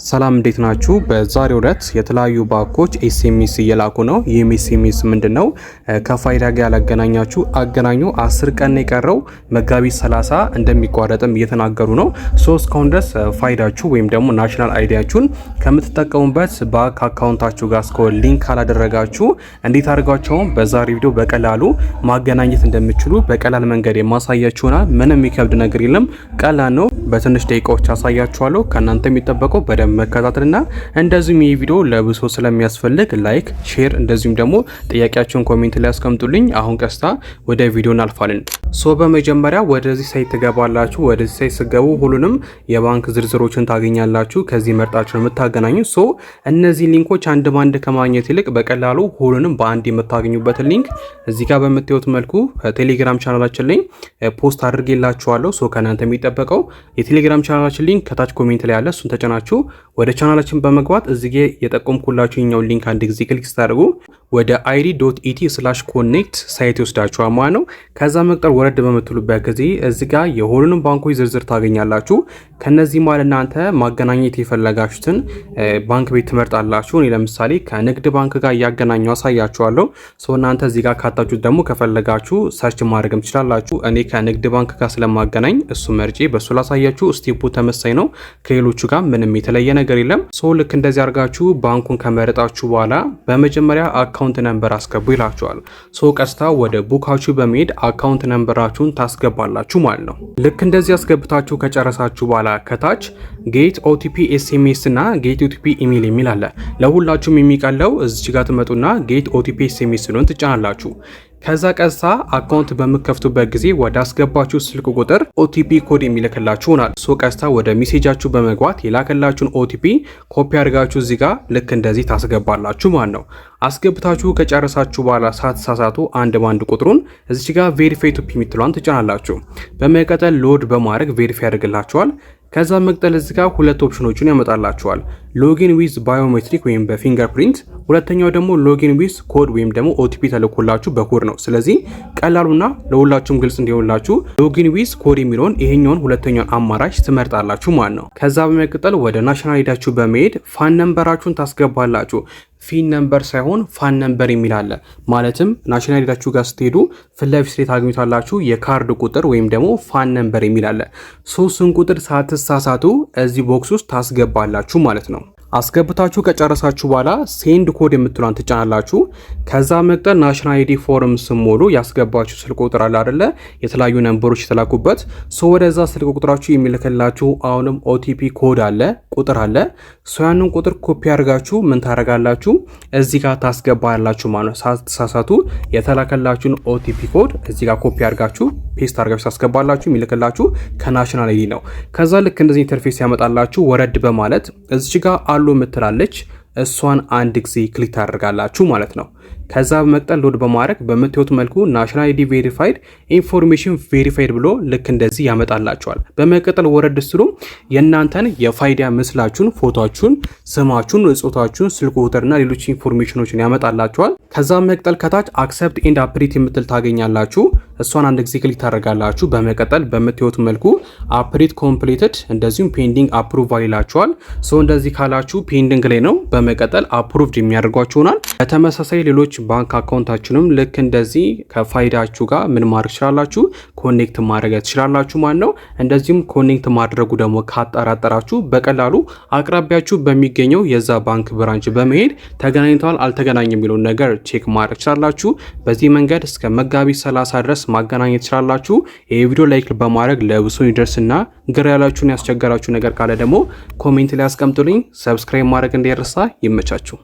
ሰላም እንዴት ናችሁ? በዛሬው ዕለት የተለያዩ ባንኮች ኤስኤምኤስ እየላኩ ነው። ይህም ኤስኤምኤስ ምንድነው? ከፋይዳ ጋር ያላገናኛችሁ አገናኙ 10 ቀን የቀረው መጋቢት 30 እንደሚቋረጥም እየተናገሩ ነው። እስካሁን ድረስ ፋይዳችሁ ወይም ደግሞ ናሽናል አይዲያችሁን ከምትጠቀሙበት ባንክ አካውንታችሁ ጋር እስከ ሊንክ ካላደረጋችሁ እንዴት አድርጋችሁ በዛሬ ቪዲዮ በቀላሉ ማገናኘት እንደምትችሉ በቀላል መንገድ የማሳያችሁና ምንም የሚከብድ ነገር የለም። ቀላል ነው። በትንሽ ደቂቃዎች አሳያችኋለሁ። ከእናንተ የሚጠበቀው መከታተልና እንደዚሁም ይህ ቪዲዮ ለብሶ ስለሚያስፈልግ ላይክ፣ ሼር እንደዚሁም ደግሞ ጥያቄያችሁን ኮሜንት ላይ አስቀምጡልኝ። አሁን ቀስታ ወደ ቪዲዮ እናልፋለን። በመጀመሪያ ወደዚህ ሳይት ትገባላችሁ። ወደዚህ ሳይት ስገቡ ሁሉንም የባንክ ዝርዝሮችን ታገኛላችሁ። ከዚህ መርጣችሁ የምታገናኙ እነዚህ ሊንኮች አንድ ባንድ ከማግኘት ይልቅ በቀላሉ ሁሉንም በአንድ የምታገኙበትን ሊንክ እዚህ ጋር በምታዩት መልኩ ቴሌግራም ቻናላችን ላይ ፖስት አድርጌላችኋለሁ። ከእናንተ የሚጠበቀው የቴሌግራም ቻናላችን ሊንክ ከታች ኮሜንት ላይ ያለ እሱን ተጨናችሁ ወደ ቻናላችን በመግባት እዚህ ጋር የጠቆምኩላችሁ የኛው ሊንክ አንድ ጊዜ ክሊክ ስታደርጉ ወደ id.et/connect ሳይት ይወስዳችኋል ማለት ነው። ከዛ መቅጠር ወረድ በምትሉበት ጊዜ እዚህ ጋር የሁሉንም ባንኮች ዝርዝር ታገኛላችሁ። ከነዚህ ማለት እናንተ ማገናኘት የፈለጋችሁትን ባንክ ቤት ትመርጣላችሁ። እኔ ለምሳሌ ከንግድ ባንክ ጋር እያገናኘው አሳያችኋለሁ። እናንተ እዚህ ጋር ካታችሁት ደግሞ ከፈለጋችሁ ሰርች ማድረግም ትችላላችሁ። እኔ ከንግድ ባንክ ጋር ስለማገናኝ እሱ መርጬ በሱ ላሳያችሁ። ስቴፑ ተመሳሳይ ነው፣ ከሌሎቹ ጋር ምንም የተለየ ነገር የለም። ልክ እንደዚህ አድርጋችሁ ባንኩን ከመረጣችሁ በኋላ በመጀመሪያ አካውንት ነምበር አስገቡ ይላችኋል። ቀስታ ወደ ቡካችሁ በመሄድ አካውንት ነምበራችሁን ታስገባላችሁ ማለት ነው። ልክ እንደዚህ አስገብታችሁ ከጨረሳችሁ በኋላ ከታች ጌት ኦቲፒ ኤስኤምኤስ እና ጌት ኦቲፒ ኢሜል የሚል አለ። ለሁላችሁም የሚቀለው እዚህ ጋር ትመጡና ጌት ኦቲፒ ኤስኤምኤስ ነው ትጫናላችሁ። ከዛ ቀስታ አካውንት በምከፍቱበት ጊዜ ወደ አስገባችሁ ስልክ ቁጥር ኦቲፒ ኮድ የሚልክላችሁ ሆናል። ቀስታ ወደ ሜሴጃችሁ በመግባት የላከላችሁን ኦቲፒ ኮፒ አድርጋችሁ እዚህ ጋር ልክ እንደዚህ ታስገባላችሁ ማለት ነው። አስገብታችሁ ከጨረሳችሁ በኋላ ሳትሳሳቱ አንድ ባንድ ቁጥሩን እዚህ ጋር ቬሪፋይ ኦቲፒ የምትሏን ትጫናላችሁ። በመቀጠል ሎድ በማድረግ ቬሪፋይ ያደርግላችኋል። ከዛ መቅጠል እዚህ ጋር ሁለት ኦፕሽኖችን ያመጣላችኋል። ሎጊን ዊዝ ባዮሜትሪክ ወይም በፊንገርፕሪንት፣ ሁለተኛው ደግሞ ሎጊን ዊዝ ኮድ ወይም ደግሞ ኦቲፒ ተልኮላችሁ በኮድ ነው። ስለዚህ ቀላሉና ለሁላችሁም ግልጽ እንዲሆንላችሁ ሎጊን ዊዝ ኮድ የሚለውን ይሄኛውን ሁለተኛውን አማራጭ ትመርጣላችሁ ማለት ነው። ከዛ በመቀጠል ወደ ናሽናል አይዲያችሁ በመሄድ ፋን ነምበራችሁን ታስገባላችሁ። ፊን ነምበር ሳይሆን ፋን ነምበር የሚል አለ። ማለትም ናሽናል አይዲያችሁ ጋር ስትሄዱ ፊት ለፊት ላይ ታገኙታላችሁ የካርድ ቁጥር ወይም ደግሞ ፋን ነምበር የሚል አለ። እሱን ቁጥር ሳትሳሳቱ እዚህ ቦክስ ውስጥ ታስገባላችሁ ማለት ነው። አስገብታችሁ ከጨረሳችሁ በኋላ ሴንድ ኮድ የምትሏን ትጫናላችሁ። ከዛ መቅጠል ናሽናል አይዲ ፎርም ስሞሉ ያስገባችሁ ስልክ ቁጥር አለ አይደለ? የተለያዩ ነምበሮች የተላኩበት ወደዛ ስልክ ቁጥራችሁ የሚልክላችሁ አሁንም ኦቲፒ ኮድ አለ፣ ቁጥር አለ። ያንን ቁጥር ኮፒ አድርጋችሁ ምን ታደርጋላችሁ? እዚህ ጋር ታስገባላችሁ ማለት ነው። ሳትሳሳቱ የተላከላችሁን ኦቲፒ ኮድ እዚህ ጋር ኮፒ አድርጋችሁ ፔስት አድርጋችሁ ታስገባላችሁ። የሚልክላችሁ ከናሽናል አይዲ ነው። ከዛ ልክ እንደዚህ ኢንተርፌስ ያመጣላችሁ። ወረድ በማለት እዚህ ጋር አሉ ምትላለች፣ እሷን አንድ ጊዜ ክሊክ ታደርጋላችሁ ማለት ነው። ከዛ በመቅጠል ሎድ በማድረግ በምትዩት መልኩ ናሽናል አይዲ ቬሪፋይድ ኢንፎርሜሽን ቬሪፋይድ ብሎ ልክ እንደዚህ ያመጣላችኋል። በመቀጠል ወረድ ስሉ የእናንተን የፋይዳ ምስላችሁን፣ ፎቶአችሁን፣ ስማችሁን፣ ጾታችሁን፣ ስልክ ቁጥርና ሌሎች ኢንፎርሜሽኖችን ያመጣላችኋል። ከዛ መቅጠል ከታች አክሰፕት ኤንድ አፕሪት የምትል ታገኛላችሁ። እሷን አንድ ጊዜ ክሊክ ታደርጋላችሁ። በመቀጠል በምትዩት መልኩ አፕሪት ኮምፕሊትድ እንደዚሁም ፔንዲንግ አፕሩቫል ይላችኋል። እንደዚህ ካላችሁ ፔንዲንግ ላይ ነው። በመቀጠል አፕሩቭድ የሚያደርጓችሁ ይሆናል። በተመሳሳይ ሌሎች ባንክ አካውንታችሁንም ልክ እንደዚህ ከፋይዳችሁ ጋር ምን ማድረግ ትችላላችሁ? ኮኔክት ማድረግ ትችላላችሁ ማለት ነው። እንደዚሁም ኮኔክት ማድረጉ ደግሞ ካጠራጠራችሁ በቀላሉ አቅራቢያችሁ በሚገኘው የዛ ባንክ ብራንች በመሄድ ተገናኝተዋል አልተገናኘም የሚለውን ነገር ቼክ ማድረግ ትችላላችሁ። በዚህ መንገድ እስከ መጋቢት 30 ድረስ ማገናኘት ትችላላችሁ። ይህ ቪዲዮ ላይክ በማድረግ ለብዙ ይደርስና ግራ ያላችሁን ያስቸገራችሁ ነገር ካለ ደግሞ ኮሜንት ላይ አስቀምጡልኝ። ሰብስክራይብ ማድረግ እንዳይረሳ። ይመቻችሁ።